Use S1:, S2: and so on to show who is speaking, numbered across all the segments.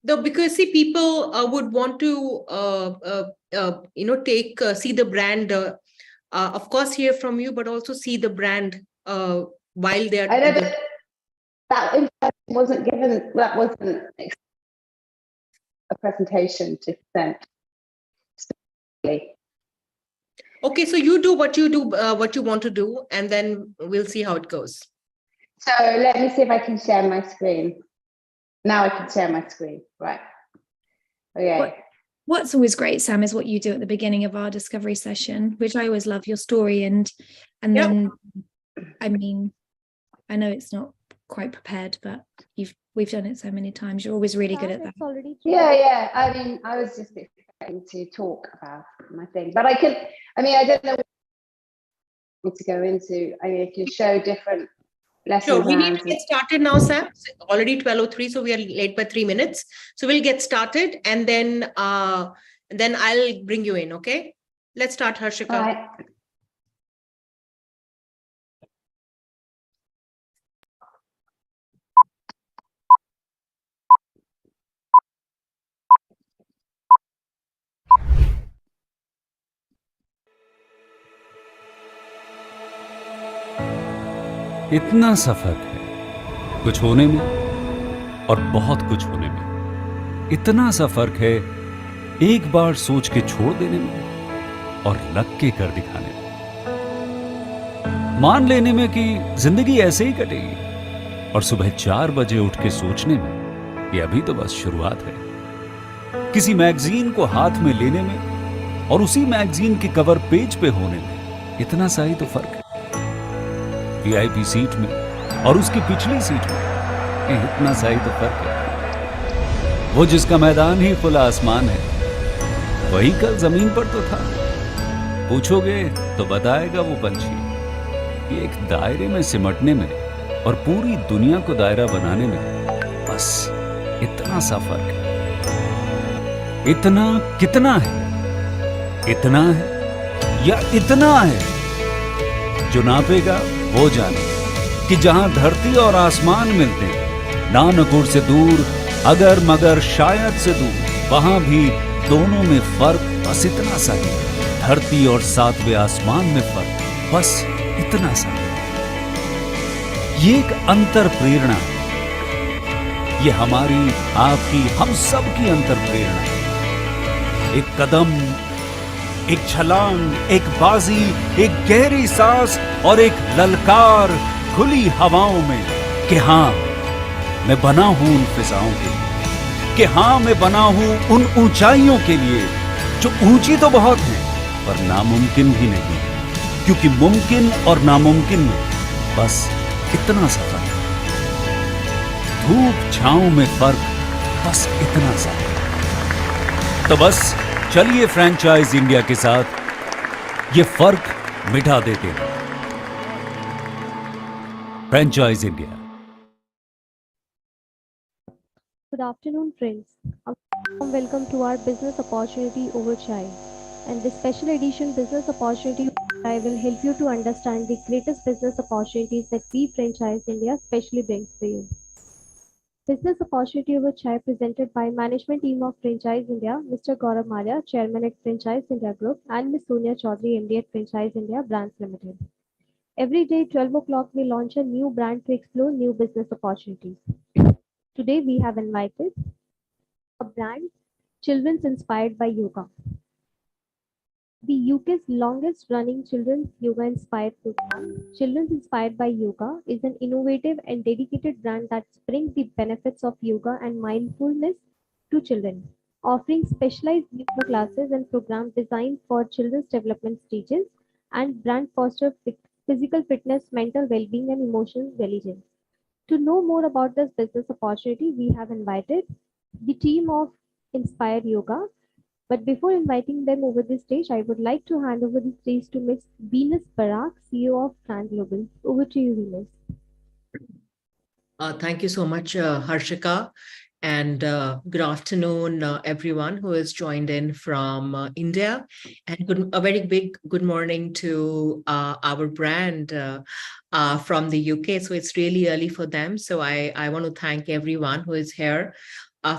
S1: Though, because see, people would want to, see the brand, of course, hear from you, but also see the brand while they are.
S2: I know that information wasn't given. That wasn't a presentation to present.
S1: Okay, so you do what you do, what you want to do, and then we'll see how it goes.
S2: So let me see if I can share my screen. Now I can share my screen, right? Okay.
S3: What's always great, Sam, is what you do at the beginning of our discovery session, which I always love your story. And then, I mean, I know it's not quite prepared, but we've done it so many times. You're always really good at that.
S2: Yeah. I mean, I was just expecting to talk about my thing, but I don't know what to go into. I mean, I can show different lessons.
S1: Sure, we need to get started now, Sam. It's already 12:03, so we are late by 3 minutes. So we'll get started, and then I'll bring you in. Okay, let's start, Harshika.
S2: All right.
S4: इतना सा फर्क है कुछ होने में और बहुत कुछ होने में। इतना सा फर्क है एक बार सोच के छोड़ देने में और लग के कर दिखाने में। मान लेने में कि जिंदगी ऐसे ही कटेगी और सुबह 4 बजे उठ के सोचने में कि अभी तो बस शुरुआत है। किसी मैगजीन को हाथ में लेने में और उसी मैगजीन के कवर पेज पे होने में इतना सा ही तो फर्क है। वीआईपी सीट में और उसकी पिछली सीट में इतना सा ही तो फर्क है। वो जिसका मैदान ही खुला आसमान है वही कल जमीन पर तो था। पूछोगे तो बताएगा वो पंछी कि एक दायरे में सिमटने में और पूरी दुनिया को दायरा बनाने में बस इतना सा फर्क है। इतना कितना है? इतना है या इतना है? जो नापेगा वो जाने कि जहां धरती और आसमान मिलते हैं, नानकुर से दूर, अगर मगर शायद से दूर, वहां भी दोनों में फर्क बस इतना सा है। धरती और 7वें आसमान में फर्क बस इतना सा है। ये एक अंतर प्रेरणा है। ये हमारी, आपकी, हम सब की अंतर प्रेरणा है। एक कदम, एक छलांग, एक बाजी, एक गहरी सांस और एक ललकार खुली हवाओं में कि हाँ मैं बना हूं उन फिजाओं के लिए, कि हाँ मैं बना हूं उन ऊंचाइयों के लिए जो ऊंची तो बहुत है पर नामुमकिन भी नहीं, क्योंकि मुमकिन और नामुमकिन में बस इतना सा फर्क है। धूप छांव में फर्क बस इतना सा है। तो बस चलिए फ्रेंचाइज इंडिया के साथ ये फर्क मिटा देते हैं। Franchise India.
S5: Good afternoon, friends. Welcome to our business opportunity over chai. And this special edition business opportunity I will help you to understand the greatest business opportunities that we Franchise India specially brings to you. Business opportunity over chai presented by management team of Franchise India, Mr. Gaurav Malia, Chairman at Franchise India Group, and Ms. Sonia Chaudhary, MD at Franchise India Brands Limited. Every day, 12 o'clock, we launch a new brand to explore new business opportunities. Today, we have invited a brand, Children's Inspired by Yoga. The UK's longest running children's yoga inspired program, Children's Inspired by Yoga, is an innovative and dedicated brand that brings the benefits of yoga and mindfulness to children, offering specialized yoga classes and programs designed for children's development stages and brand foster physical fitness, mental well-being, and emotional intelligence. To know more about this business opportunity, we have invited the team of Inspire Yoga. But before inviting them over the stage, I would like to hand over the stage to Ms. Venus Barak, CEO of FranGlobal. Over to you, Venus.
S1: Thank you so much, Harshika. And good afternoon, everyone who has joined in from India. And a very big good morning to our brand from the UK. So it's really early for them. So I want to thank everyone who is here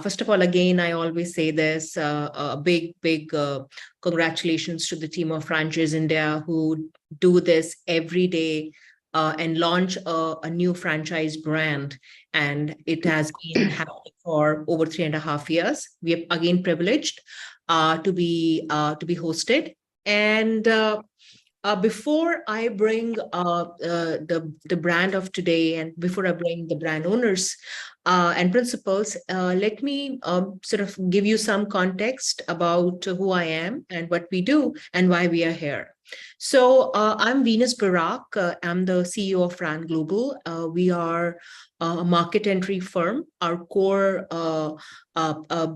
S1: First of all, again, I always say this, a big congratulations to the team of Franchise India who do this every day and launch a new franchise brand. And it has been happening for over 3.5 years. We are again privileged to be hosted. And before I bring the brand of today, and before I bring the brand owners and principals, let me sort of give you some context about who I am and what we do and why we are here. So I'm Venus Barak. I'm the CEO of FranGlobal. We are a market entry firm. Our core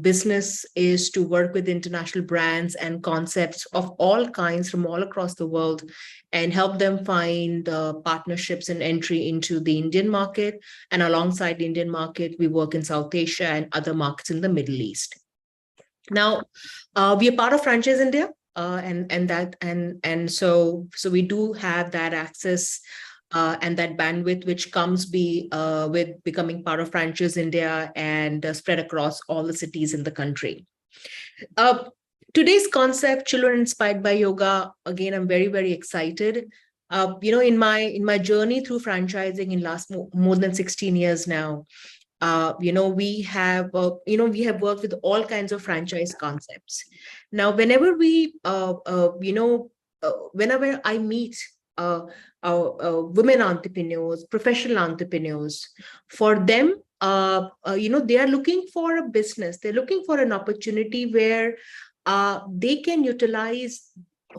S1: business is to work with international brands and concepts of all kinds from all across the world and help them find partnerships and entry into the Indian market. And alongside the Indian market, we work in South Asia and other markets in the Middle East. Now, we are part of Franchise India. So we do have that access and that bandwidth, which comes with becoming part of Franchise India and spread across all the cities in the country. Today's concept, children inspired by yoga. Again, I'm very, very excited. In my journey through franchising in last more than 16 years now, we have worked with all kinds of franchise concepts. Now, whenever whenever I meet women entrepreneurs, professional entrepreneurs, for them, they are looking for a business. They're looking for an opportunity where they can utilize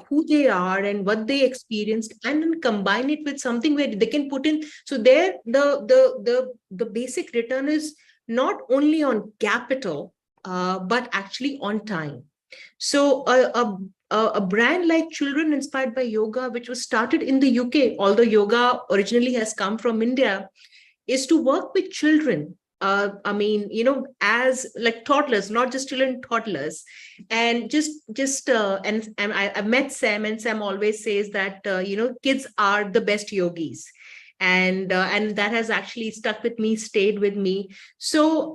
S1: who they are and what they experienced, and then combine it with something where they can put in. So there, the basic return is not only on capital, but actually on time. So a brand like Children Inspired by Yoga, which was started in the UK, although yoga originally has come from India, is to work with children. As like toddlers, not just children, toddlers. And I've met Sam, and Sam always says that, kids are the best yogis. And that has actually stuck with me, stayed with me. So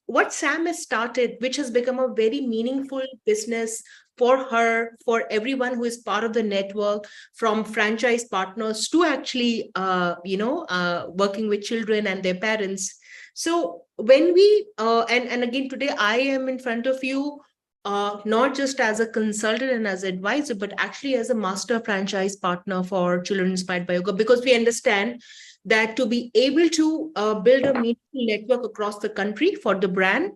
S1: what Sam has started, which has become a very meaningful business for her, for everyone who is part of the network, from franchise partners to actually, working with children and their parents. So when we, and again, today I am in front of you, not just as a consultant and as an advisor, but actually as a master franchise partner for Children Inspired by Yoga, because we understand that to be able to build a meaningful network across the country for the brand,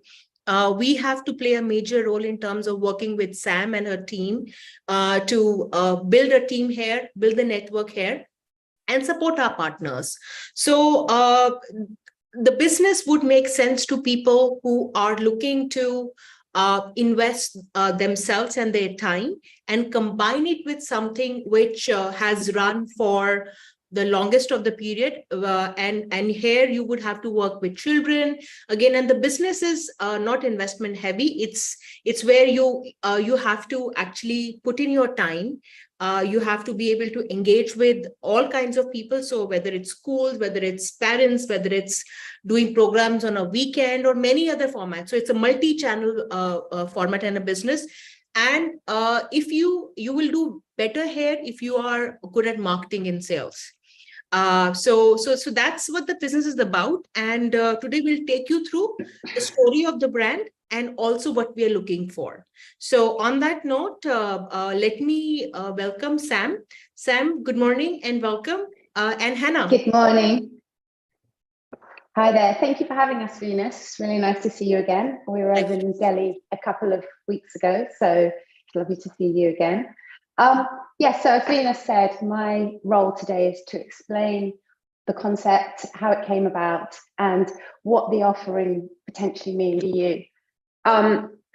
S1: we have to play a major role in terms of working with Sam and her team to build a team here, build the network here, and support our partners. So the business would make sense to people who are looking to invest themselves and their time and combine it with something which has run for the longest of the period. And here you would have to work with children again. And the business is not investment heavy. It's where you have to actually put in your time. You have to be able to engage with all kinds of people. So whether it's schools, whether it's parents, whether it's doing programs on a weekend or many other formats. So it's a multi-channel format and a business. And if you will do better here if you are good at marketing and sales. So that's what the business is about. And today we'll take you through the story of the brand and also what we are looking for. So on that note, let me welcome Sam. Sam, good morning and welcome. And Hannah.
S2: Good morning. Hi there. Thank you for having us, Venus. It's really nice to see you again. We were over in Delhi a couple of weeks ago, so it's lovely to see you again. So as Venus said, my role today is to explain the concept, how it came about, and what the offering potentially means to you.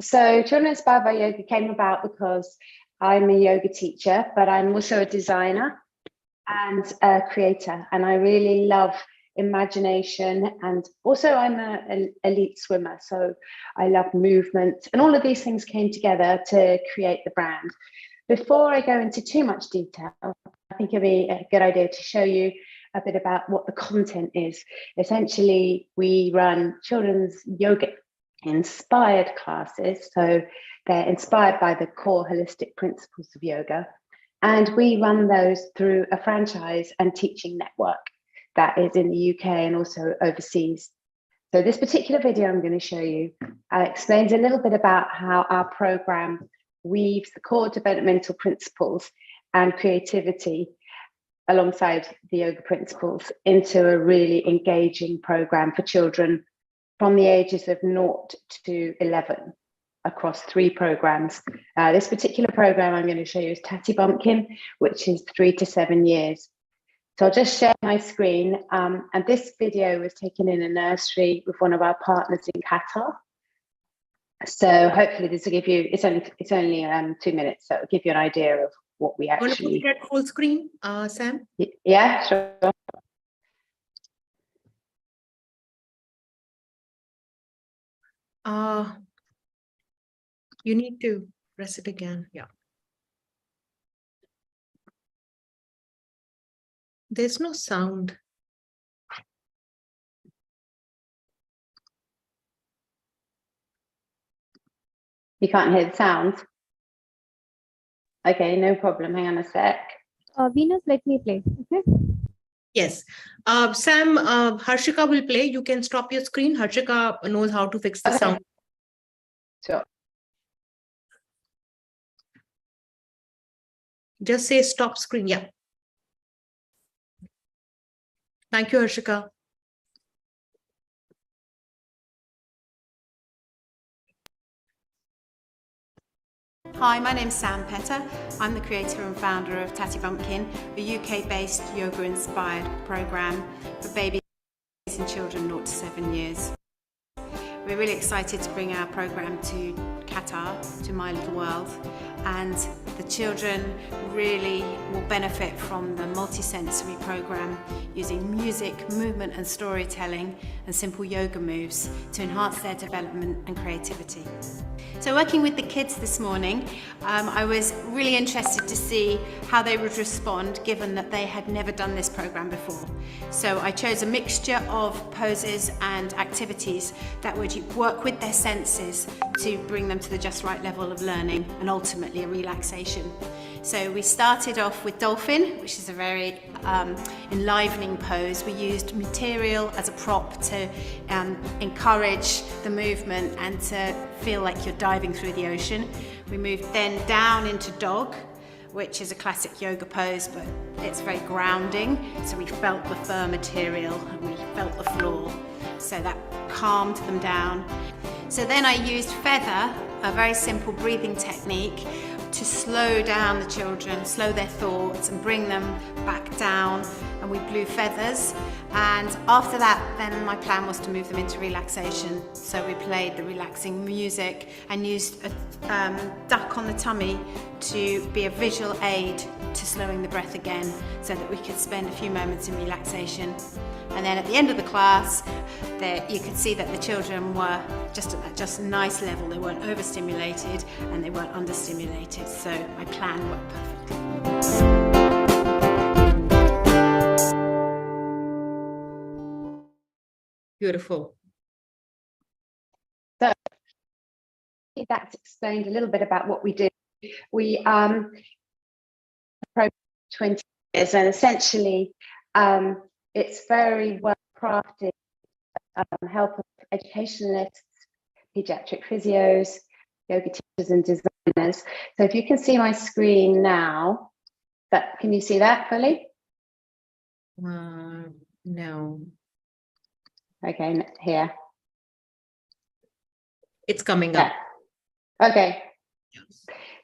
S2: So Children Inspired by Yoga came about because I'm a yoga teacher, but I'm also a designer and a creator, and I really love imagination, and also I'm an elite swimmer, so I love movement, and all of these things came together to create the brand. Before I go into too much detail, I think it'd be a good idea to show you a bit about what the content is. Essentially, we run children's yoga inspired classes. So they're inspired by the core holistic principles of yoga. And we run those through a franchise and teaching network that is in the UK and also overseas. So this particular video I'm going to show you explains a little bit about how our program weaves the core developmental principles and creativity alongside the yoga principles into a really engaging program for children from the ages of 0 to 11 across 3 programs. This particular program I'm going to show you is Tatty Bumpkin, which is 3 to 7 years. So I'll just share my screen. And this video was taken in a nursery with one of our partners in Qatar. So hopefully this will give you, it's only 2 minutes, so it'll give you an idea of what we actually...
S1: Want to put it at full screen, Sam?
S2: Yeah, sure.
S1: You need to press it again. Yeah. There's no sound.
S2: You can't hear the sound? Okay, no problem. Hang on a sec.
S5: Venus, let me play. Okay.
S1: Yes. Sam, Harshika will play. You can stop your screen. Harshika knows how to fix the sound.
S2: Sure.
S1: Just say stop screen. Yeah. Thank you, Harshika.
S6: Hi, my name's Sam Petter. I'm the creator and founder of Tatty Bumpkin, a UK-based yoga-inspired programme for babies and children 0 to 7 years. We're really excited to bring our programme to Qatar, to my little world, and the children really will benefit from the multi-sensory programme using music, movement and storytelling and simple yoga moves to enhance their development and creativity. So working with the kids this morning, I was really interested to see how they would respond given that they had never done this program before. So I chose a mixture of poses and activities that would work with their senses to bring them to the just right level of learning and ultimately a relaxation. So we started off with dolphin, which is a very enlivening pose. We used material as a prop to encourage the movement and to feel like you're diving through the ocean. We moved then down into dog, which is a classic yoga pose, but it's very grounding. So we felt the firm material and we felt the floor. So that calmed them down. So then I used feather, a very simple breathing technique, to slow down the children, slow their thoughts and bring them back down, and we blew feathers. And after that, then my plan was to move them into relaxation. So we played the relaxing music and used a duck on the tummy to be a visual aid to slowing the breath again, so that we could spend a few moments in relaxation. And then at the end of the class, you could see that the children were just at that just nice level. They weren't overstimulated and they weren't understimulated. So my plan worked perfectly.
S1: Beautiful.
S2: So that's explained a little bit about what we do. We program 20 years, and essentially it's very well crafted, help of educationalists, pediatric physios, yoga teachers and designers. So if you can see my screen now, can you see that fully?
S1: No.
S2: Okay, here.
S1: It's coming up.
S2: Yeah. Okay.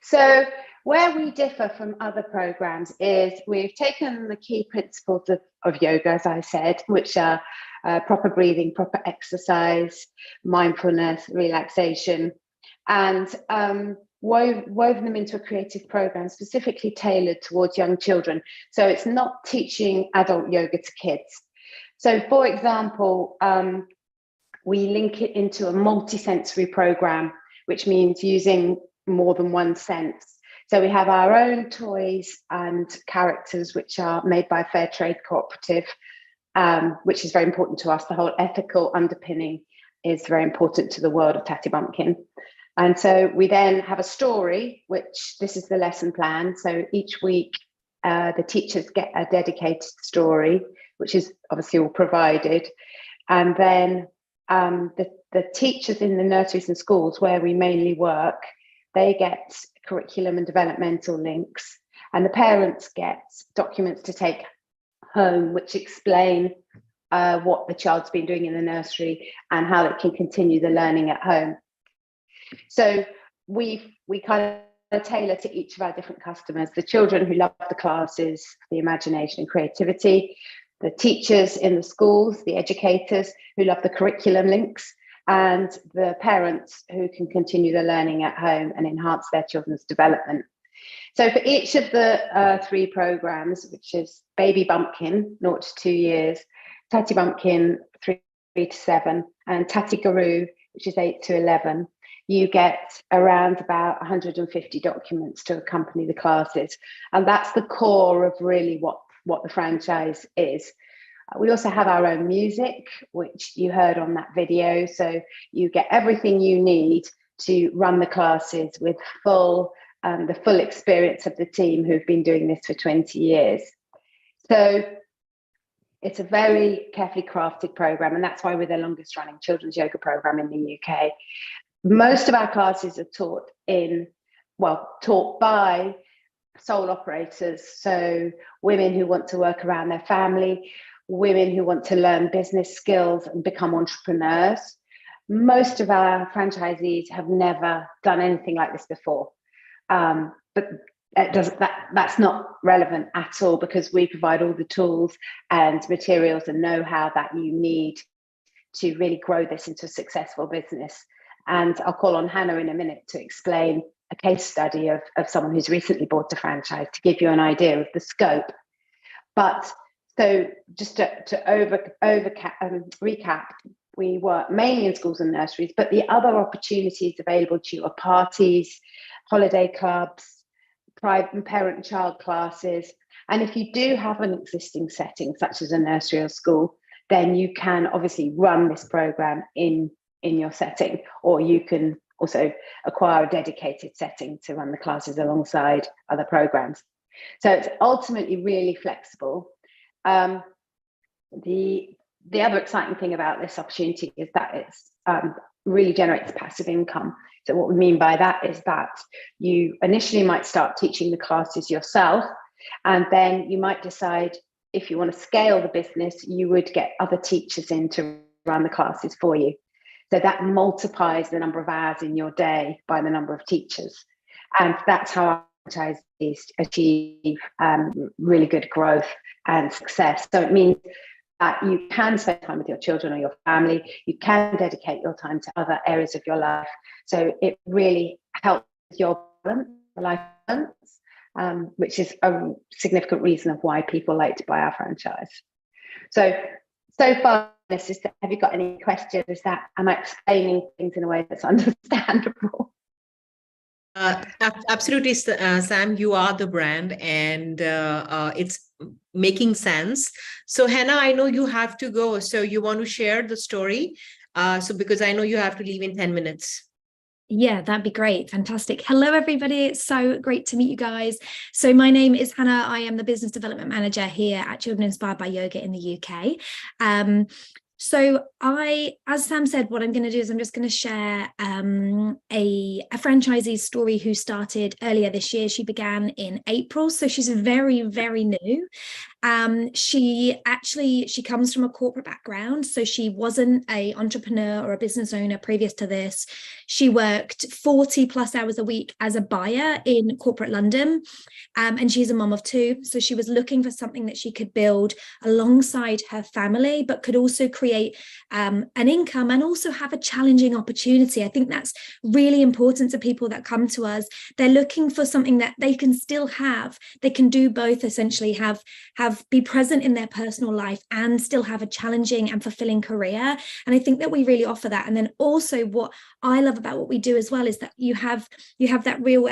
S2: So where we differ from other programs is we've taken the key principles of yoga, as I said, which are proper breathing, proper exercise, mindfulness, relaxation, and woven them into a creative program specifically tailored towards young children. So it's not teaching adult yoga to kids. So for example, we link it into a multi-sensory program, which means using more than one sense. So we have our own toys and characters, which are made by a fair trade cooperative, which is very important to us, the whole ethical underpinning is very important to the world of Tatty Bumpkin. And so we then have a story, which this is the lesson plan. So each week, the teachers get a dedicated story, which is obviously all provided. And then the teachers in the nurseries and schools where we mainly work, they get curriculum and developmental links. And the parents get documents to take home, which explain what the child's been doing in the nursery and how it can continue the learning at home. So we kind of tailor to each of our different customers: the children who love the classes, the imagination and creativity, the teachers in the schools, the educators who love the curriculum links, and the parents who can continue the learning at home and enhance their children's development. So for each of the 3 programs, which is Baby Bumpkin, 0 to 2 years, Tatty Bumpkin, 3 to 7, and Tatty Guru, which is 8 to 11, you get around about 150 documents to accompany the classes. And that's the core of really what the franchise is. We also have our own music, which you heard on that video. So you get everything you need to run the classes with the full experience of the team who've been doing this for 20 years. So it's a very carefully crafted program, and that's why we're the longest running children's yoga program in the UK. Most of our classes are taught by sole operators, so women who want to work around their family, women who want to learn business skills and become entrepreneurs. Most of our franchisees have never done anything like this before, but that's not relevant at all, because we provide all the tools and materials and know-how that you need to really grow this into a successful business. And I'll call on Hannah in a minute to explain a case study of someone who's recently bought a franchise to give you an idea of the scope. But so just to recap, we work mainly in schools and nurseries, but the other opportunities available to you are parties, holiday clubs, private and parent and child classes. And if you do have an existing setting, such as a nursery or school, then you can obviously run this program in your setting, or you can also acquire a dedicated setting to run the classes alongside other programs. So it's ultimately really flexible. The other exciting thing about this opportunity is that it's really generates passive income. So what we mean by that is that you initially might start teaching the classes yourself, and then you might decide if you want to scale the business, you would get other teachers in to run the classes for you. So that multiplies the number of hours in your day by the number of teachers. And that's how our franchisees achieve really good growth and success. So it means that you can spend time with your children or your family, you can dedicate your time to other areas of your life. So it really helps your life balance, which is a significant reason of why people like to buy our franchise. So far, have you got any questions? Am I explaining things in a way that's understandable?
S1: Absolutely, Sam, you are the brand, and it's making sense. So Hannah, I know you have to go. So you want to share the story? Because I know you have to leave in 10 minutes.
S3: Yeah, that'd be great. Fantastic. Hello, everybody. It's so great to meet you guys. So my name is Hannah. I am the Business Development Manager here at Children Inspired by Yoga in the UK. So as Sam said, what I'm going to do is I'm just going to share a franchisee's story who started earlier this year. She began in April, so she's very, very new. She comes from a corporate background, so she wasn't an entrepreneur or a business owner previous to this. She worked 40 plus hours a week as a buyer in corporate London, and she's a mom of 2. So she was looking for something that she could build alongside her family, but could also create an income and also have a challenging opportunity. I think that's really important to people that come to us. They're looking for something that they can still have. They can do both, essentially be present in their personal life and still have a challenging and fulfilling career. And I think that we really offer that. And then also what I love about what we do as well is that you have that real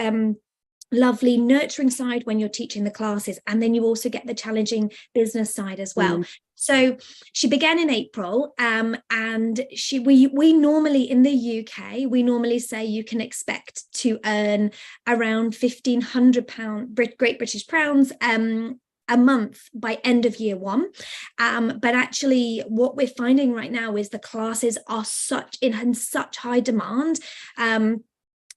S3: lovely nurturing side when you're teaching the classes, and then you also get the challenging business side as well. So she began in April, and we normally in the UK, we normally say you can expect to earn around £1,500 Great British pounds a month by end of year one. But actually what we're finding right now is the classes are in such high demand. And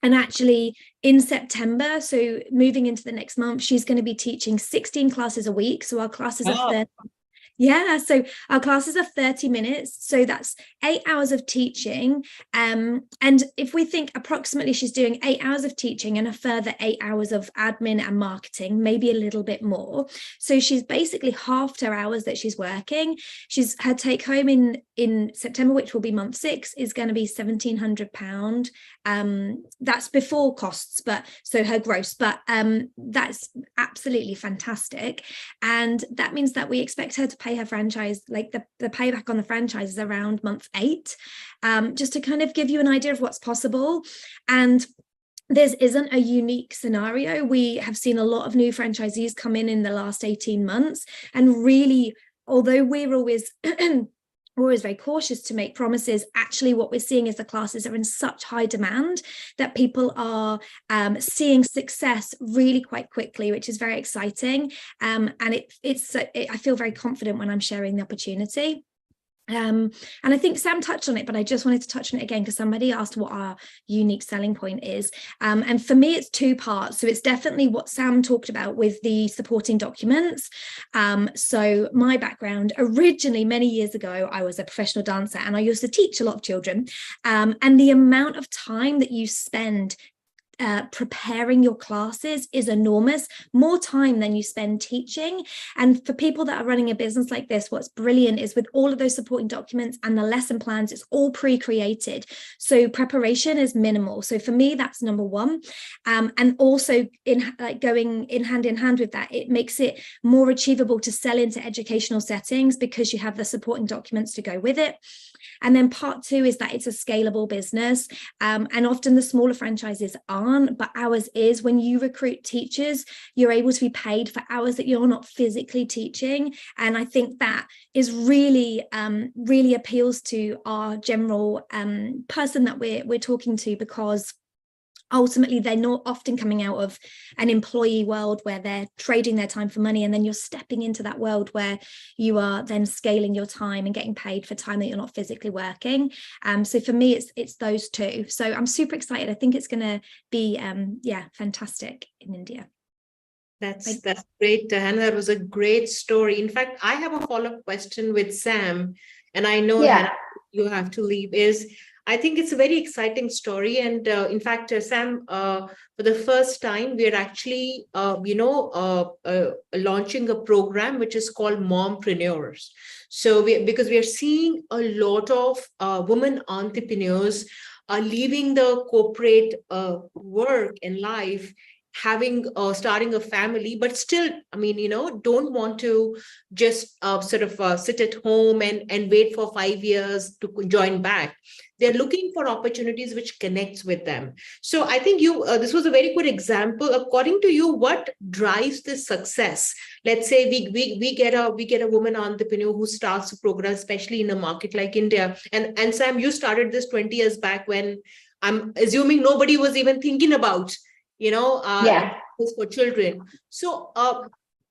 S3: actually in September, so moving into the next month, she's going to be teaching 16 classes a week. So our classes are 30. Yeah, so our classes are 30 minutes. So that's 8 hours of teaching. And if we think approximately she's doing 8 hours of teaching and a further 8 hours of admin and marketing, maybe a little bit more. So she's basically halved her hours that she's working. Her take home in September, which will be month 6, is going to be £1,700. That's before costs, but so her gross, but that's absolutely fantastic. And that means that we expect her to pay her franchise, like the payback on the franchise is around month 8, just to kind of give you an idea of what's possible. And this isn't a unique scenario. We have seen a lot of new franchisees come in the last 18 months, and really, although we're always very cautious to make promises, actually what we're seeing is the classes are in such high demand that people are seeing success really quite quickly, which is very exciting. And I feel very confident when I'm sharing the opportunity. And I think Sam touched on it, but I just wanted to touch on it again because somebody asked what our unique selling point is. And for me, it's 2 parts. So it's definitely what Sam talked about with the supporting documents. So my background, originally many years ago, I was a professional dancer and I used to teach a lot of children. And the amount of time that you spend preparing your classes is enormous, more time than you spend teaching. And for people that are running a business like this, what's brilliant is with all of those supporting documents and the lesson plans, it's all pre-created, so preparation is minimal. So for me, that's number 1. And also going in hand with that, it makes it more achievable to sell into educational settings because you have the supporting documents to go with it. And then part 2 is that it's a scalable business, and often the smaller franchises aren't, but ours is. When you recruit teachers, you're able to be paid for hours that you're not physically teaching, and I think that is really appeals to our general person that we're talking to, because ultimately they're not often coming out of an employee world where they're trading their time for money, and then you're stepping into that world where you are then scaling your time and getting paid for time that you're not physically working. So for me, it's those 2. So I'm super excited. I think it's going to be fantastic in India.
S1: That's great, Hannah. That was a great story. In fact, I have a follow-up question with Sam, and I know Hannah, you have to leave. I think it's a very exciting story. And in fact, Sam, for the first time, we're actually, launching a program which is called Mompreneurs. So because we are seeing a lot of women entrepreneurs are leaving the corporate work and life, starting a family, but still, don't want to just sit at home and wait for 5 years to join back. They're looking for opportunities which connects with them. So I think this was a very good example. According to you, what drives this success? Let's say we get a woman entrepreneur who starts a program, especially in a market like India. And Sam, you started this 20 years back when I'm assuming nobody was even thinking about, for children. So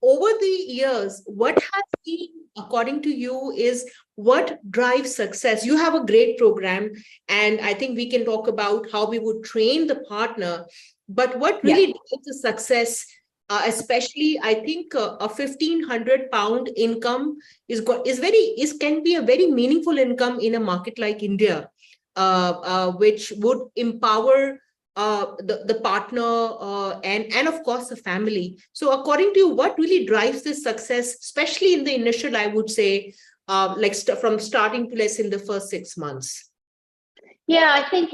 S1: over the years, what has been, according to you, is what drives success? You have a great program, and I think we can talk about how we would train the partner, but what really drives the success, especially, I think a £1,500 income can be a very meaningful income in a market like India, which would empower the partner and of course the family. So according to you, what really drives this success, especially in the initial, I would say, from starting to less in the first 6 months?
S2: Yeah, I think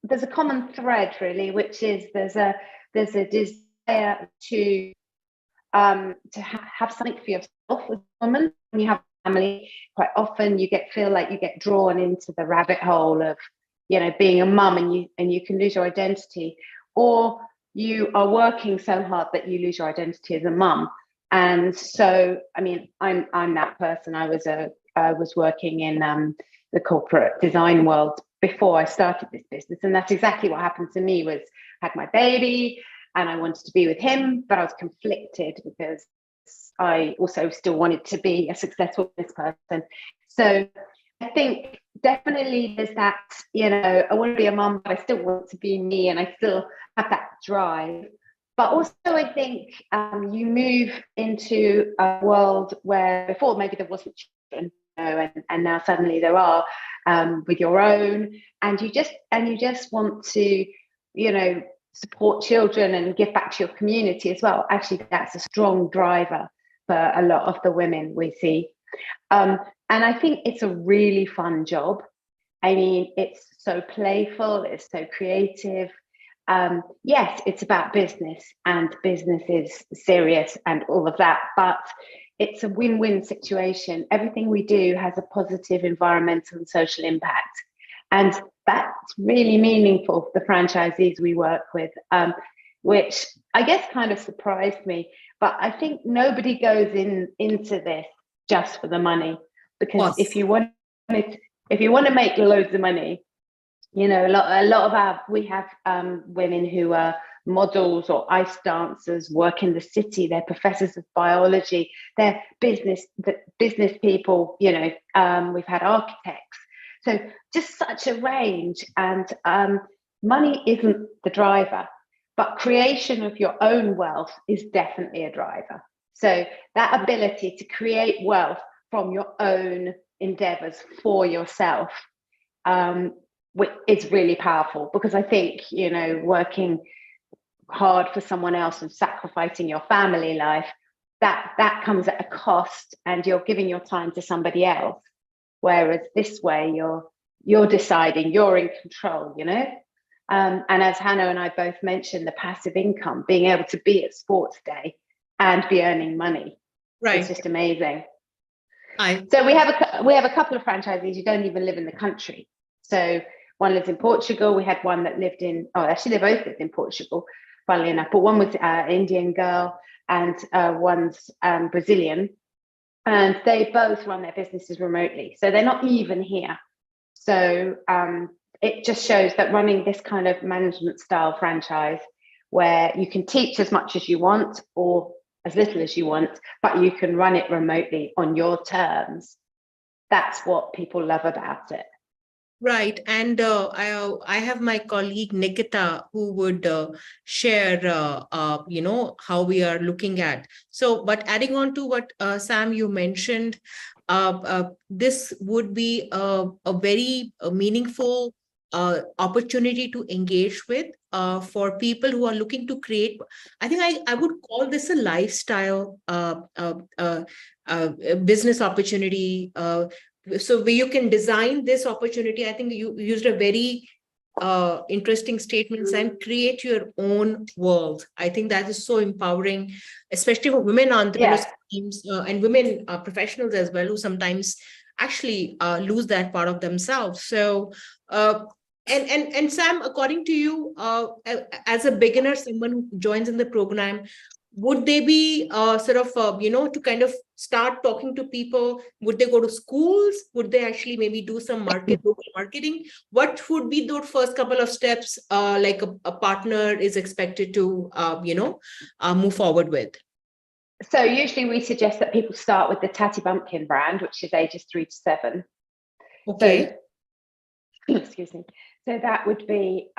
S2: there's a common thread really, which is there's a desire to have something for yourself as a woman. When you have a family, quite often you feel like you get drawn into the rabbit hole of being a mum, and you can lose your identity, or you are working so hard that you lose your identity as a mum. And so, I mean, I'm that person. I was working in the corporate design world before I started this business, and that's exactly what happened to me. Was had my baby, and I wanted to be with him, but I was conflicted because I also still wanted to be a successful business person. So I think definitely there's that, I want to be a mum, but I still want to be me, and I still have that drive. But also I think you move into a world where before maybe there wasn't children, and now suddenly there are, with your own, and you just want to, support children and give back to your community as well. Actually, that's a strong driver for a lot of the women we see. And I think it's a really fun job. I mean, it's so playful, it's so creative. Yes, it's about business, and business is serious and all of that, but it's a win-win situation. Everything we do has a positive environmental and social impact. And that's really meaningful for the franchisees we work with, which I guess kind of surprised me. But I think nobody goes into this just for the money, because if you want to make loads of money, a lot of we have women who are models or ice dancers, work in the city, they're professors of biology, they're business people, we've had architects. So just such a range, and money isn't the driver, but creation of your own wealth is definitely a driver. So that ability to create wealth from your own endeavors for yourself is really powerful, because I think, working hard for someone else and sacrificing your family life, that comes at a cost, and you're giving your time to somebody else. Whereas this way, you're deciding, you're in control, and as Hannah and I both mentioned, the passive income, being able to be at sports day and be earning money, right? It's just amazing. So we have a couple of franchisees who don't even live in the country. So one lives in Portugal. We had one that lived in, actually they both lived in Portugal, funnily enough, but one was an Indian girl and one's Brazilian. And they both run their businesses remotely. So they're not even here. So it just shows that running this kind of management style franchise, where you can teach as much as you want or as little as you want, but you can run it remotely on your terms. That's what people love about it.
S1: Right. And I have my colleague Nikita who would share, how we are looking at. So, but adding on to what Sam, you mentioned, this would be a very meaningful opportunity to engage with for people who are looking to create. I think I would call this a lifestyle business opportunity. So where you can design this opportunity. I think you used a very interesting statements, and create your own world. I think that is so empowering, especially for women entrepreneurs teams and women professionals as well, who sometimes actually lose that part of themselves. So and Sam, according to you, as a beginner, someone who joins in the program, would they be to kind of start talking to people? Would they go to schools? Would they actually maybe do some local marketing? What would be those first couple of steps like a partner is expected to, move forward with?
S2: So usually we suggest that people start with the Tatty Bumpkin brand, which is ages 3 to 7.
S1: Okay.
S2: So, excuse me. So that would be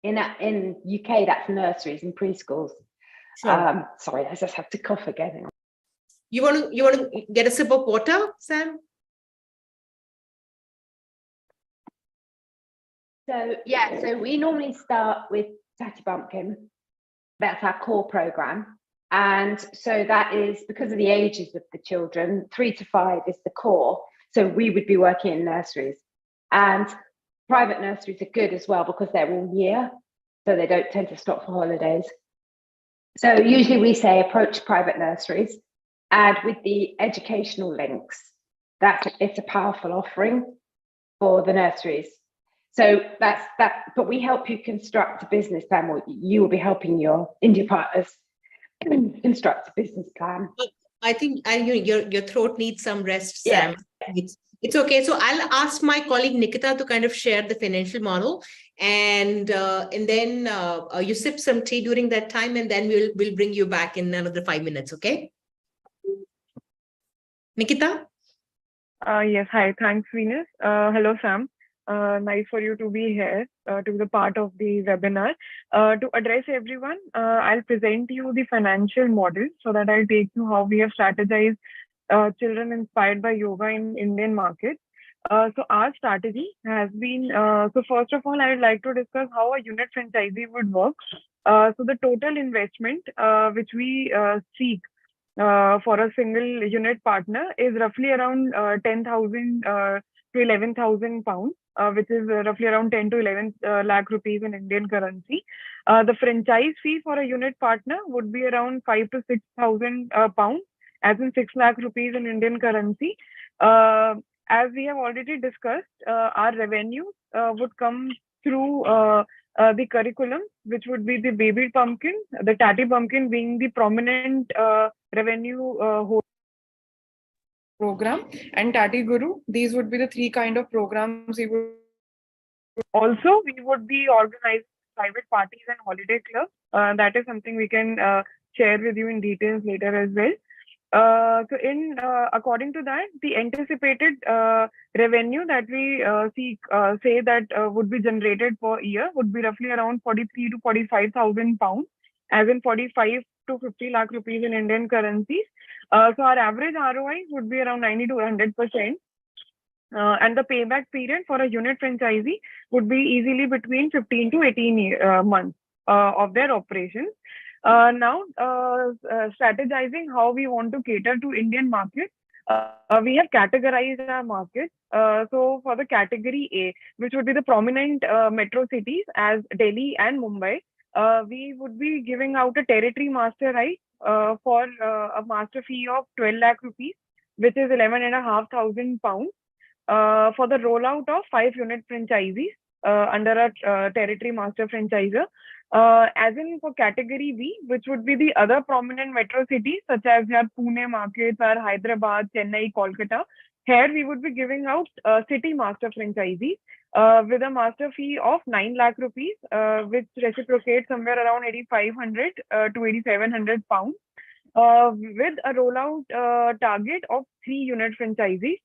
S2: in UK, that's nurseries and preschools. Sure. Sorry, I just have to cough again.
S1: You want to get a sip of water, Sam?
S2: So we normally start with Tatty Bumpkin. That's our core program. And so that is because of the ages of the children, 3 to 5 is the core. So we would be working in nurseries, and private nurseries are good as well because they're all year. So they don't tend to stop for holidays. So usually we say approach private nurseries, and with the educational links, it's a powerful offering for the nurseries. So that's that. But we help you construct a business plan, or you will be helping your India partners construct a business plan.
S1: I think your throat needs some rest,
S2: Yeah.
S1: Sam. It's okay. So I'll ask my colleague Nikita to kind of share the financial model, and then you sip some tea during that time, and then we'll bring you back in another 5 minutes. Okay, Nikita.
S7: Yes, hi. Thanks, Venus. Hello, Sam. Nice for you to be here to be the part of the webinar. To address everyone, I'll present you the financial model so that I'll take you how we have strategized children inspired by yoga in Indian market. So our strategy has been, so first of all, I would like to discuss how a unit franchisee would work. So the total investment which we seek for a single unit partner is roughly around 10,000 to 11,000 pounds, which is roughly around 10 to 11 lakh rupees in Indian currency. The franchise fee for a unit partner would be around 5 to 6,000 pounds, as in 6 lakh rupees in Indian currency. As we have already discussed, our revenue would come through the curriculum, which would be the Baby Pumpkin, the Tatty Bumpkin being the prominent revenue program, and Tatty Guru. These would be the three kind of programs we would. Also, we would be organizing private parties and holiday clubs. That is something we can share with you in details later as well. So according to that, the anticipated revenue that we say that would be generated per year would be roughly around 43 to 45,000 pounds, as in 45 to 50 lakh rupees in Indian currencies. So our average ROI would be around 90 to 100%. And the payback period for a unit franchisee would be easily between 15 to 18 months of their operations. Now, strategizing how we want to cater to Indian market, we have categorized our market. So for the category A, which would be the prominent metro cities as Delhi and Mumbai, we would be giving out a territory master right for a master fee of 12 lakh rupees, which is 11,500 pounds, for the rollout of 5 unit franchisees under a territory master franchisor. As in for category B, which would be the other prominent metro cities such as your Pune markets or Hyderabad, Chennai, Kolkata. Here we would be giving out city master franchisees with a master fee of 9 lakh rupees, which reciprocates somewhere around 8,500 to 8,700 pounds, with a rollout target of 3 unit franchisees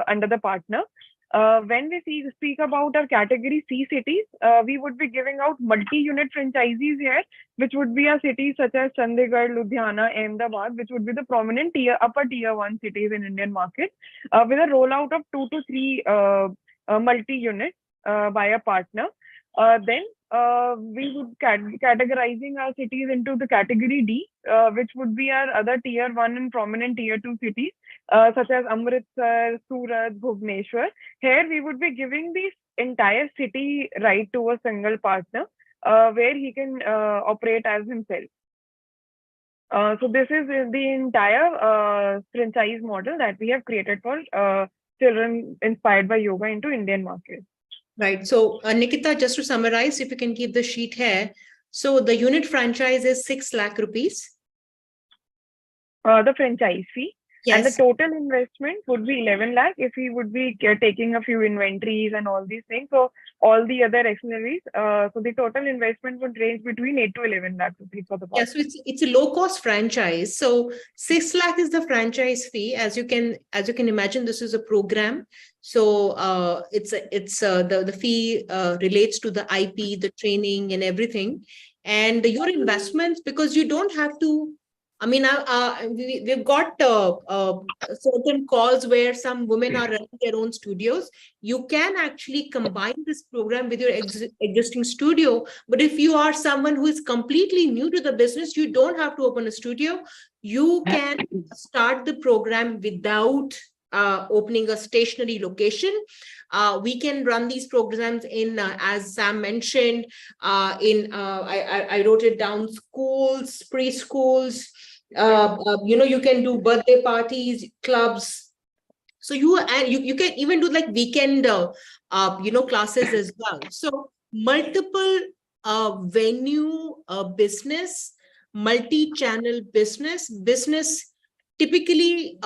S7: under the partner. When we speak about our category C cities, we would be giving out multi-unit franchisees here, which would be our cities such as Chandigarh, Ludhiana, Ahmedabad, which would be the prominent upper tier 1 cities in Indian market, with a rollout of 2 to 3 multi-units by a partner. Then we would categorizing our cities into the category D, which would be our other tier 1 and prominent tier 2 cities, such as Amritsar, Surat, Bhubaneswar. Here we would be giving the entire city right to a single partner, where he can operate as himself. So this is the entire franchise model that we have created for children inspired by yoga into Indian market.
S1: Right. So Nikita, just to summarize, if you can keep the sheet here. So the unit franchise is 6 lakh rupees.
S7: The franchise fee.
S1: Yes.
S7: And the total investment would be 11 lakh if we would be taking a few inventories and all these things. So all the other auxiliaries. So the total investment would range between 8 to 11 lakh rupees for the partner.
S1: Yeah, so it's a low cost franchise. So 6 lakh is the franchise fee. As you can imagine, this is a program. So the fee relates to the IP, the training, and everything. And your investments, because you don't have to. I mean, we've got certain calls where some women are running their own studios. You can actually combine this program with your existing studio. But if you are someone who is completely new to the business, you don't have to open a studio. You can start the program without opening a stationary location. We can run these programs in, as Sam mentioned, I wrote it down, schools, preschools. You can do birthday parties, clubs. So you can even do like weekend classes as well. So multiple venue business, multi-channel business typically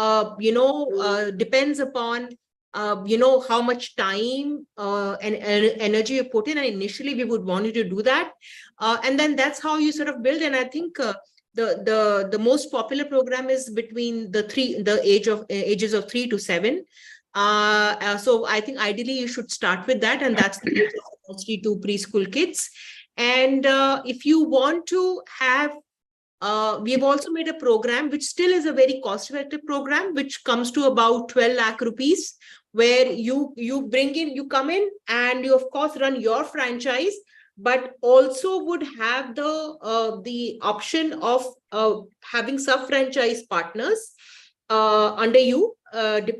S1: depends upon how much time and energy you put in, and initially we would want you to do that, and then that's how you sort of build. And I think the most popular program is between the ages of 3 to 7. So I think ideally you should start with that, and that's the age of mostly to preschool kids. And if you want to have we've also made a program which still is a very cost-effective program, which comes to about 12 lakh rupees, where you come in and you of course run your franchise, but also would have the option of having sub-franchise partners under you,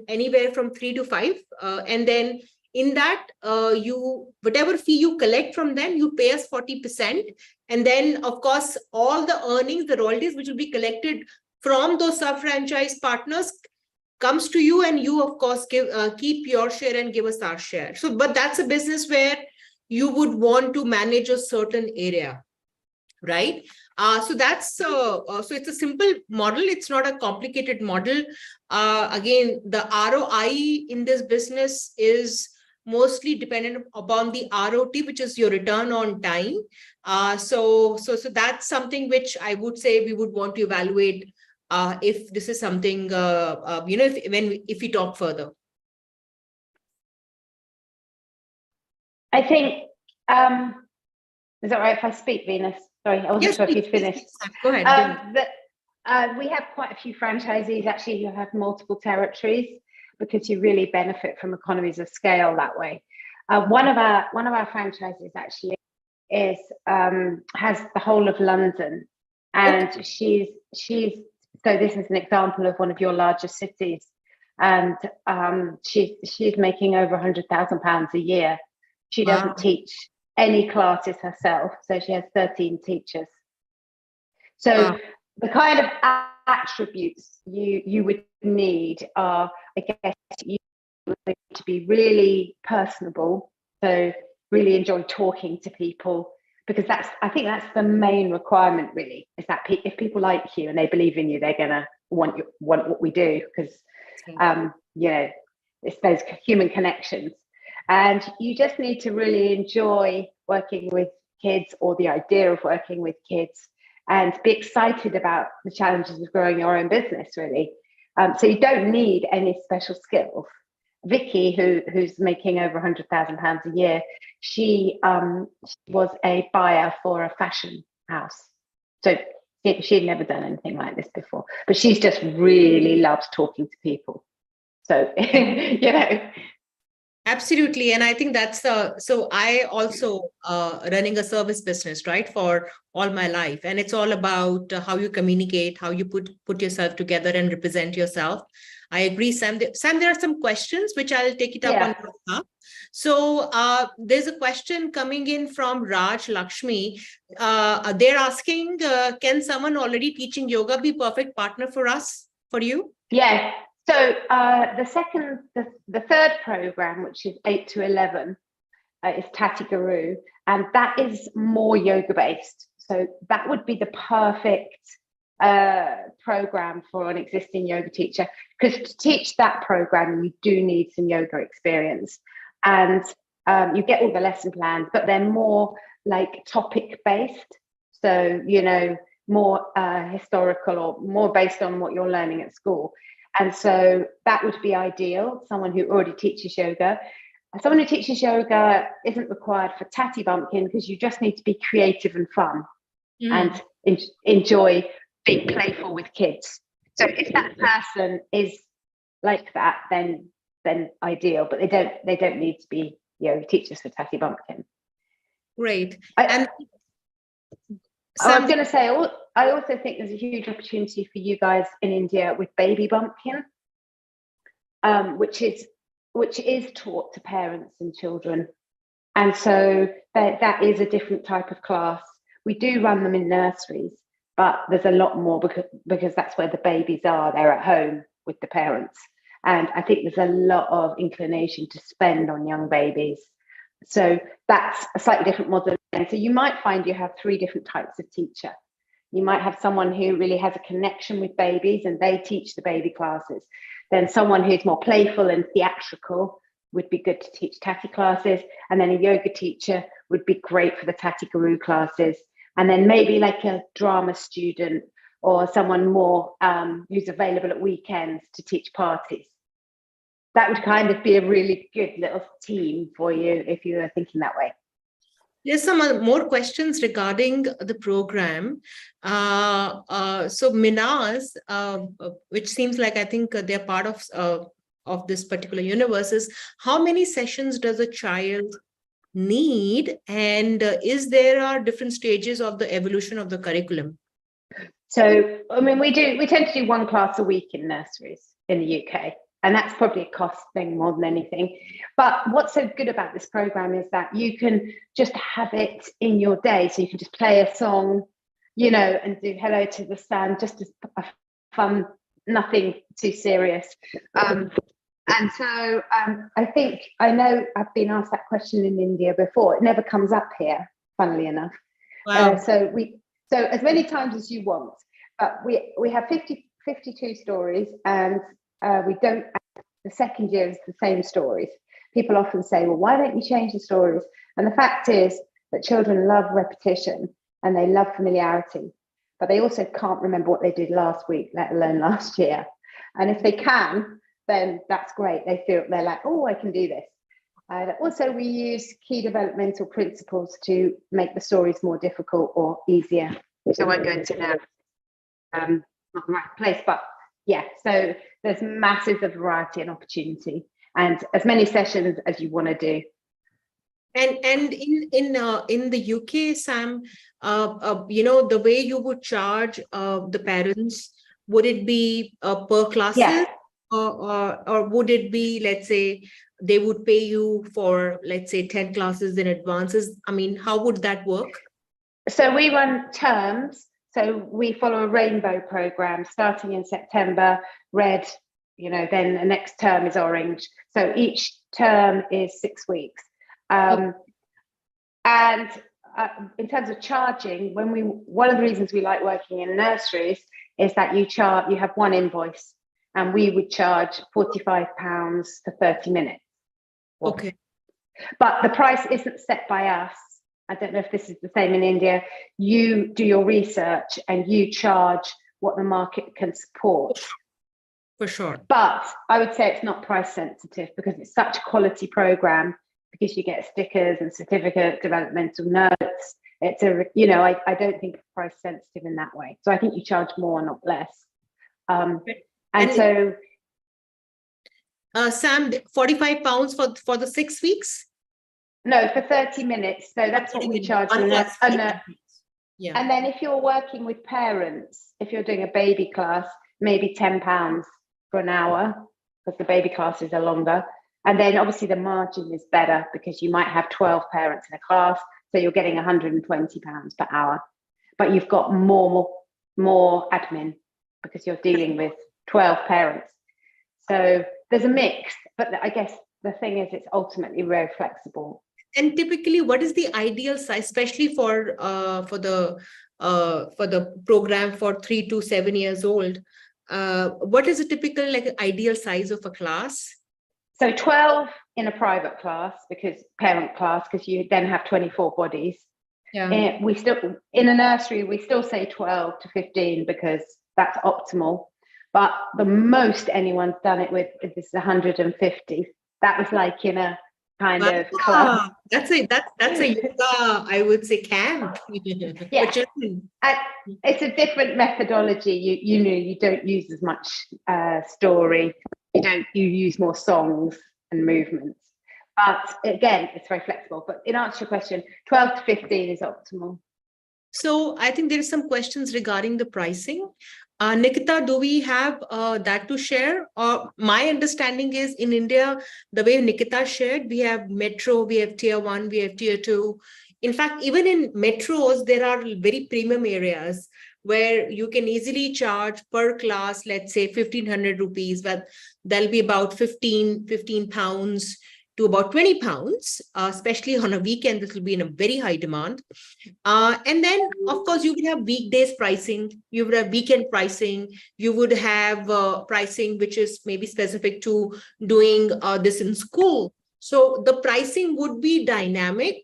S1: anywhere from 3 to 5, and then in that whatever fee you collect from them, you pay us 40%, and then of course all the earnings, the royalties which will be collected from those sub-franchise partners comes to you, and you of course keep your share and give us our share. So but that's a business where you would want to manage a certain area, right? So that's so it's a simple model. It's not a complicated model. Again, the ROI in this business is mostly dependent upon the ROT, which is your return on time. So that's something which I would say we would want to evaluate if this is something if we talk further.
S2: I think is that right if I speak, Venus? Sorry, I wasn't sure if you'd finished.
S1: Go ahead.
S2: We have quite a few franchisees actually who have multiple territories, because you really benefit from economies of scale that way. One of our franchises actually is has the whole of London, and she's so this is an example of one of your largest cities, and she's making over £100,000 a year. She doesn't teach any classes herself, so she has 13 teachers. So the kind of attributes you would need are, I guess, you need to be really personable, so really enjoy talking to people, because I think that's the main requirement really, is that if people like you and they believe in you, they're gonna want what we do, because it's those human connections. And you just need to really enjoy working with kids, or the idea of working with kids, and be excited about the challenges of growing your own business, really. So you don't need any special skills. Vicky, who's making over £100,000 a year, she was a buyer for a fashion house. So she'd never done anything like this before, but she's just really loves talking to people. So,
S1: Absolutely. And I think that's so I also running a service business, right, for all my life. And it's all about how you communicate, how you put yourself together and represent yourself. I agree, Sam. Sam, there are some questions which I'll take it up on your behalf. So there's a question coming in from Raj Lakshmi. They're asking, can someone already teaching yoga be perfect partner for you?
S2: Yeah. So the third program, which is 8 to 11, is Tatty Guru, and that is more yoga based. So that would be the perfect program for an existing yoga teacher, because to teach that program, you do need some yoga experience, and you get all the lesson plans, but they're more like topic based. So, more historical, or more based on what you're learning at school. And so that would be ideal, someone who already teaches yoga. Someone who teaches yoga isn't required for Tatty Bumpkin, because you just need to be creative and fun and enjoy being playful with kids. So if that person is like that, then ideal, but they don't need to be teachers for Tatty Bumpkin.
S1: Great.
S2: I was going to say, I also think there's a huge opportunity for you guys in India with Baby Bumpkin, which is taught to parents and children. And so that is a different type of class. We do run them in nurseries, but there's a lot more because that's where the babies are. They're at home with the parents. And I think there's a lot of inclination to spend on young babies. So that's a slightly different model. And so you might find you have 3 different types of teacher. You might have someone who really has a connection with babies and they teach the baby classes. Then someone who's more playful and theatrical would be good to teach Tatty classes. And then a yoga teacher would be great for the Tatty Guru classes. And then maybe like a drama student or someone more who's available at weekends to teach parties. That would kind of be a really good little team for you if you were thinking that way.
S1: There's some more questions regarding the program. So Minas, which seems like I think they're part of this particular universe, is how many sessions does a child need, and is there different stages of the evolution of the curriculum?
S2: So, I mean, we tend to do 1 class a week in nurseries in the UK. And that's probably a cost thing more than anything. But what's so good about this program is that you can just have it in your day. So you can just play a song, you know, and do Hello to the Sun, just as fun, nothing too serious. And so I think, I know I've been asked that question in India before. It never comes up here, funnily enough.
S1: Wow.
S2: So as many times as you want. But we have 52 stories, and we don't, the second year is the same stories. People often say, well, why don't you change the stories? And the fact is that children love repetition and they love familiarity, but they also can't remember what they did last week, let alone last year. And if they can, then that's great. They're like, oh, I can do this. Also, we use key developmental principles to make the stories more difficult or easier, which I won't go into now. Not the right place, but yeah, so there's massive variety and opportunity, and as many sessions as you want to do.
S1: And in the UK, Sam, you know, the way you would charge the parents, would it be per classes?
S2: Yeah.
S1: Or would it be, let's say, they would pay you for, let's say, 10 classes in advances? I mean, how would that work?
S2: So we run terms. So we follow a rainbow program starting in September, red, you know, then the next term is orange. So each term is 6 weeks. And in terms of charging, one of the reasons we like working in nurseries is that you have 1 invoice, and we would charge £45 for 30 minutes.
S1: Okay.
S2: But the price isn't set by us. I don't know if this is the same in India. You do your research and you charge what the market can support.
S1: For sure.
S2: But I would say it's not price sensitive because it's such a quality program, because you get stickers and certificates, developmental notes. It's I don't think it's price sensitive in that way. So I think you charge more, not less.
S1: Sam, £45 for the 6 weeks?
S2: No, for 30 minutes. So that's what we charge.
S1: Yeah.
S2: And then if you're working with parents, if you're doing a baby class, maybe £10 for an hour, because the baby classes are longer. And then obviously the margin is better because you might have 12 parents in a class, so you're getting £120 per hour. But you've got more admin because you're dealing with 12 parents. So there's a mix, but I guess the thing is it's ultimately very flexible.
S1: And typically, what is the ideal size, especially for the program for 3 to 7 years old? What is a typical ideal size of a class?
S2: So 12 in a private class, parent class, because you then have 24 bodies.
S1: Yeah.
S2: We still, in a nursery, we still say 12 to 15 because that's optimal. But the most anyone's done it with is 150. That was like in a kind of class.
S1: That's a yoga, I would say, camp.
S2: Yeah. It's a different methodology. You don't use as much story. You use more songs and movements. But again, it's very flexible. But in answer to your question, 12 to 15 is optimal.
S1: So I think there are some questions regarding the pricing. Nikita, do we have that to share? My understanding is in India, the way Nikita shared, we have metro, we have tier 1, we have tier 2. In fact, even in metros, there are very premium areas where you can easily charge per class, let's say 1,500 rupees, but that'll be about 15 pounds to about 20 pounds, especially on a weekend. This will be in a very high demand. And then, of course, you would have weekdays pricing, you would have weekend pricing, you would have pricing which is maybe specific to doing this in school. So the pricing would be dynamic,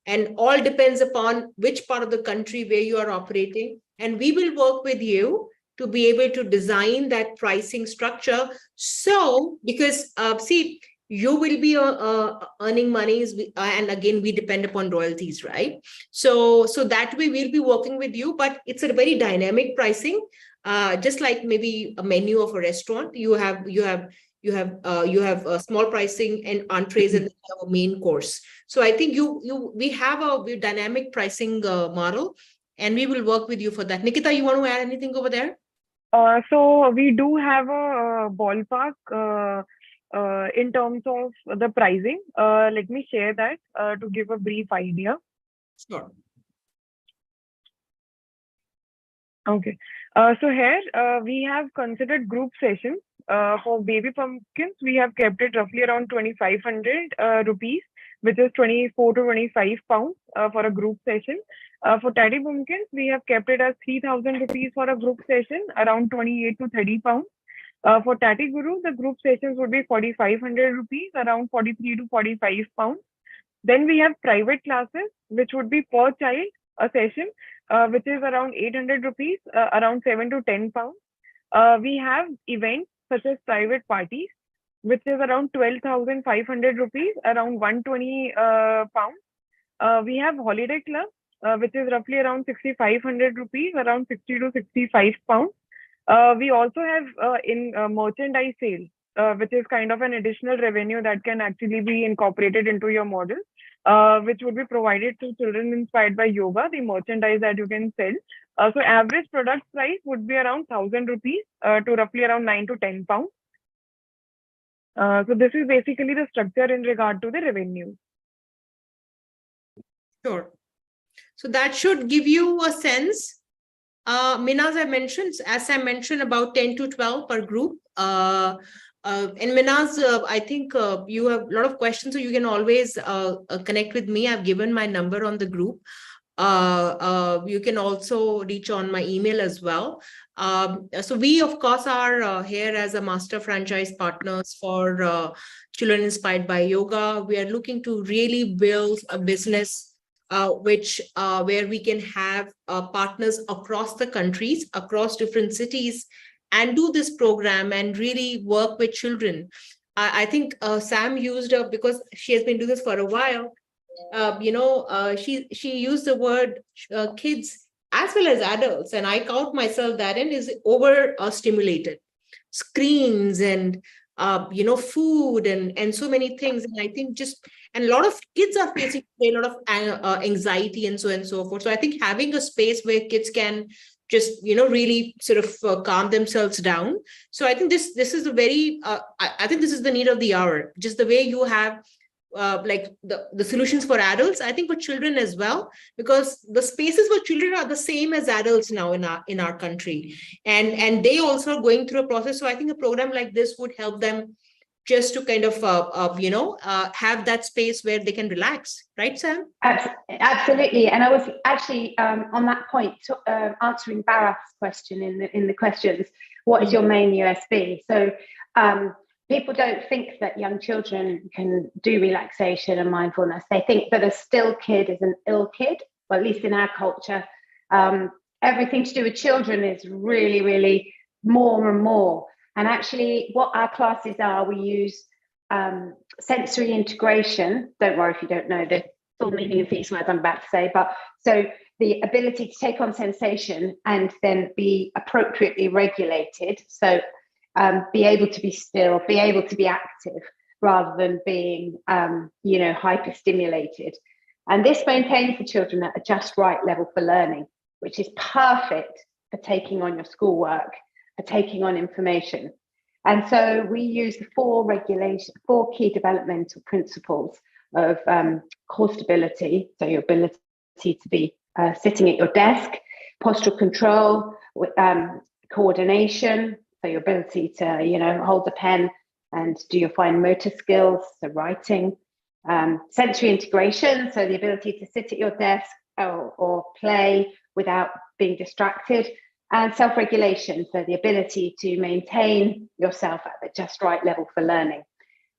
S1: and all depends upon which part of the country where you are operating. And we will work with you to be able to design that pricing structure. So, because see, you will be earning monies, and again, we depend upon royalties, right? So that way we'll be working with you, but it's a very dynamic pricing, just like maybe a menu of a restaurant. You have small pricing and entrees, and a main course. So I think we have a dynamic pricing model, and we will work with you for that. Nikita, you want to add anything over there?
S7: So we do have a ballpark in terms of the pricing. Let me share that to give a brief idea.
S1: Sure.
S7: Okay. So here we have considered group sessions. For baby pumpkins, we have kept it roughly around 2,500 rupees, which is 24 to 25 pounds for a group session. For Tatty Bumpkins, we have kept it as 3,000 rupees for a group session, around 28 to 30 pounds. For Tatty Guru, the group sessions would be 4,500 rupees, around 43 to 45 pounds. Then we have private classes, which would be per child a session, which is around 800 rupees, around 7 to 10 pounds. We have events such as private parties, which is around 12,500 rupees, around 120 pounds. We have holiday club, which is roughly around 6,500 rupees, around 60 to 65 pounds. We also have in merchandise sales, which is kind of an additional revenue that can actually be incorporated into your model, which would be provided to children inspired by yoga, the merchandise that you can sell. So average product price would be around 1,000 rupees to roughly around 9 to 10 pounds. So this is basically the structure in regard to the revenue.
S1: Sure. So that should give you a sense. Minaz, as I mentioned, about 10 to 12 per group. And Minaz, I think you have a lot of questions, so you can always connect with me. I've given my number on the group. You can also reach on my email as well. So we, of course, are here as a master franchise partners for children inspired by yoga. We are looking to really build a business where we can have partners across the countries, across different cities, and do this program and really work with children. I think Sam used because she has been doing this for a while. She used the word kids as well as adults, and I count myself that in, is over stimulated. Screens and food and so many things, and I think and a lot of kids are facing a lot of anxiety and so on and so forth. So I think having a space where kids can just really sort of calm themselves down. So I think this is a very I think this is the need of the hour. Just the way you have like the solutions for adults, I think for children as well, because the spaces for children are the same as adults now in our country, and they also are going through a process. So I think a program like this would help them just to kind of have that space where they can relax, right, Sam?
S2: Absolutely. And I was actually on that point answering Bharath's question in the questions. What is your main USP? So people don't think that young children can do relaxation and mindfulness. They think that a still kid is an ill kid, or at least in our culture. Everything to do with children is really, really more and more. And actually, what our classes are, we use sensory integration. Don't worry if you don't know the full meaning of these words I'm about to say. But so the ability to take on sensation and then be appropriately regulated. So be able to be still, be able to be active rather than being, hyper-stimulated. And this maintains the children at a just right level for learning, which is perfect for taking on your schoolwork, for taking on information. And so we use the four key developmental principles of core stability, so your ability to be sitting at your desk, postural control, coordination, so your ability to, hold a pen and do your fine motor skills, so writing, sensory integration, so the ability to sit at your desk or play without being distracted, and self-regulation, so the ability to maintain yourself at the just right level for learning.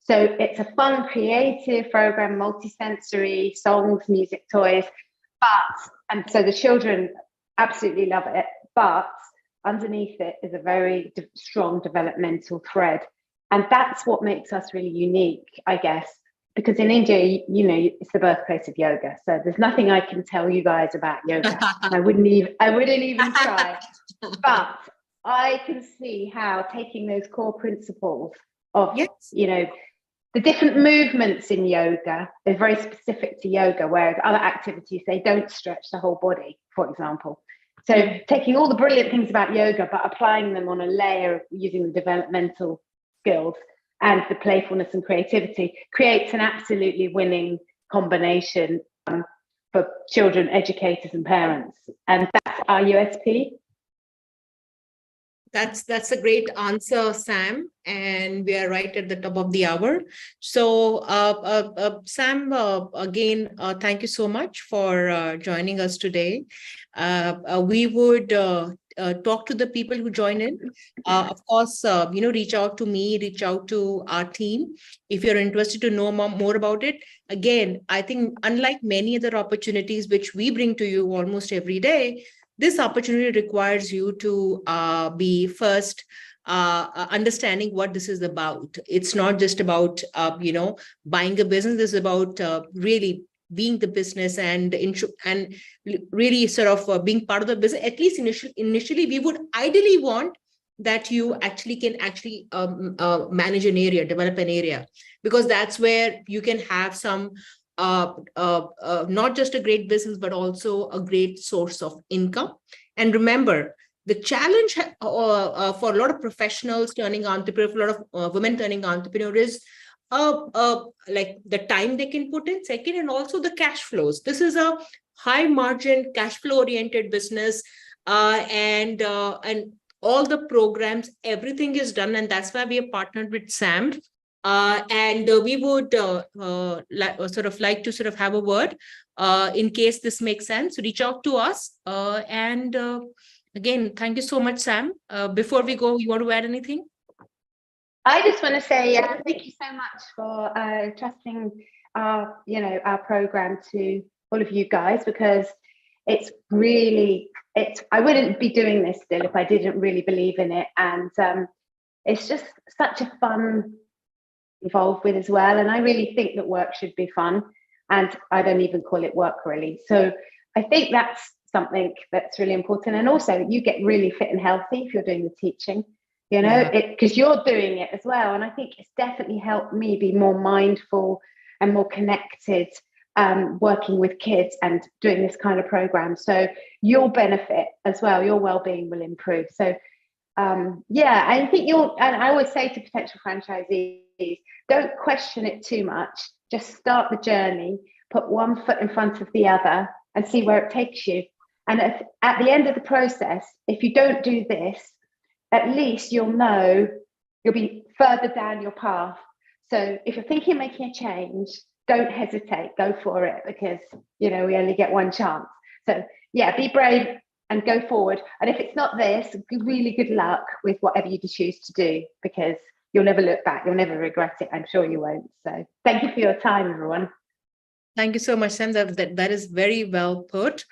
S2: So it's a fun, creative program, multisensory, songs, music, toys, and so the children absolutely love it, but underneath it is a very strong developmental thread. And that's what makes us really unique, I guess, because in India, it's the birthplace of yoga. So there's nothing I can tell you guys about yoga. I wouldn't even try. But I can see how taking those core principles of, the different movements in yoga are very specific to yoga, whereas other activities, they don't stretch the whole body, for example. So taking all the brilliant things about yoga, but applying them on a layer of using the developmental skills and the playfulness and creativity creates an absolutely winning combination for children, educators and parents. And that's our USP.
S1: That's a great answer, Sam, and we are right at the top of the hour. So, Sam, again, thank you so much for joining us today. We would talk to the people who join in. Of course, reach out to me, reach out to our team if you're interested to know more about it. Again, I think unlike many other opportunities which we bring to you almost every day, this opportunity requires you to be first understanding what this is about. It's not just about, buying a business. This is about really being the business and really sort of being part of the business. At least initially, we would ideally want that you can manage an area, develop an area, because that's where you can have some not just a great business, but also a great source of income. And remember, the challenge for a lot of professionals turning entrepreneur, for a lot of women turning entrepreneur is like the time they can put in, second, and also the cash flows. This is a high margin, cash flow oriented business, and all the programs, everything is done, and that's why we have partnered with SAM. And we would like to have a word in case this makes sense. Reach out to us. And again, thank you so much, Sam. Before we go, you want to add anything?
S2: I just want to say thank you so much for trusting our program to all of you guys, because I wouldn't be doing this still if I didn't really believe in it. And it's just such a fun involved with as well, and I really think that work should be fun, and I don't even call it work really. So I think that's something that's really important. And also you get really fit and healthy if you're doing the teaching, because you're doing it as well. And I think it's definitely helped me be more mindful and more connected working with kids and doing this kind of program. So you'll benefit as well, your well-being will improve. So I think and I always say to potential franchisees, don't question it too much. Just start the journey, put one foot in front of the other and see where it takes you. And at the end of the process, if you don't do this, at least you'll know you'll be further down your path. So if you're thinking of making a change, don't hesitate, go for it, because, we only get one chance. So be brave and go forward. And if it's not this, really good luck with whatever you choose to do, because you'll never look back. You'll never regret it. I'm sure you won't. So thank you for your time, everyone.
S1: Thank you so much, Sam. That is very well put.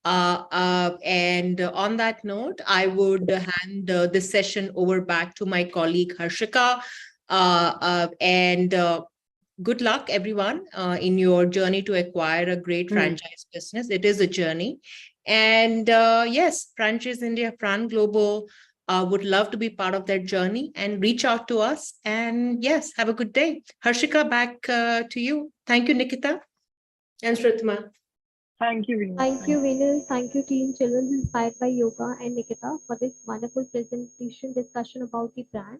S1: And on that note, I would hand this session over back to my colleague, Harshika. And good luck, everyone, in your journey to acquire a great franchise business. It is a journey. And yes, Franchise India, FranGlobal would love to be part of that journey, and reach out to us. And yes, have a good day. Harshika, back to you. Thank you, Nikita and Shrithma.
S7: Thank you, Venus.
S5: Thank you, Venus. Thank you, Team Children Inspired by Yoga and Nikita, for this wonderful presentation discussion about the brand.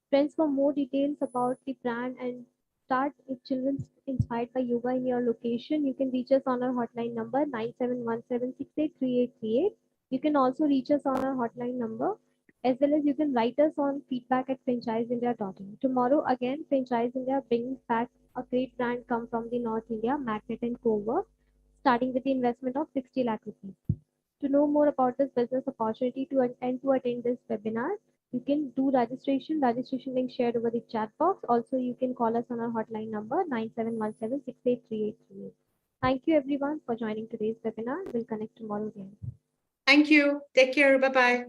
S5: Friends, for more details about the brand and start children inspired by yoga in your location, you can reach us on our hotline number 9717683838. You can also reach us on our hotline number, as well as you can write us on feedback@franchiseindia.in. Tomorrow again, Franchise India brings back a great brand come from the North India, Magnet and Cowork, starting with the investment of 60 lakh rupees. To know more about this business opportunity and to attend this webinar, you can do registration. Registration link shared over the chat box. Also, you can call us on our hotline number 9717683838. Thank you everyone for joining today's webinar. We'll connect tomorrow again.
S1: Thank you. Take care. Bye-bye.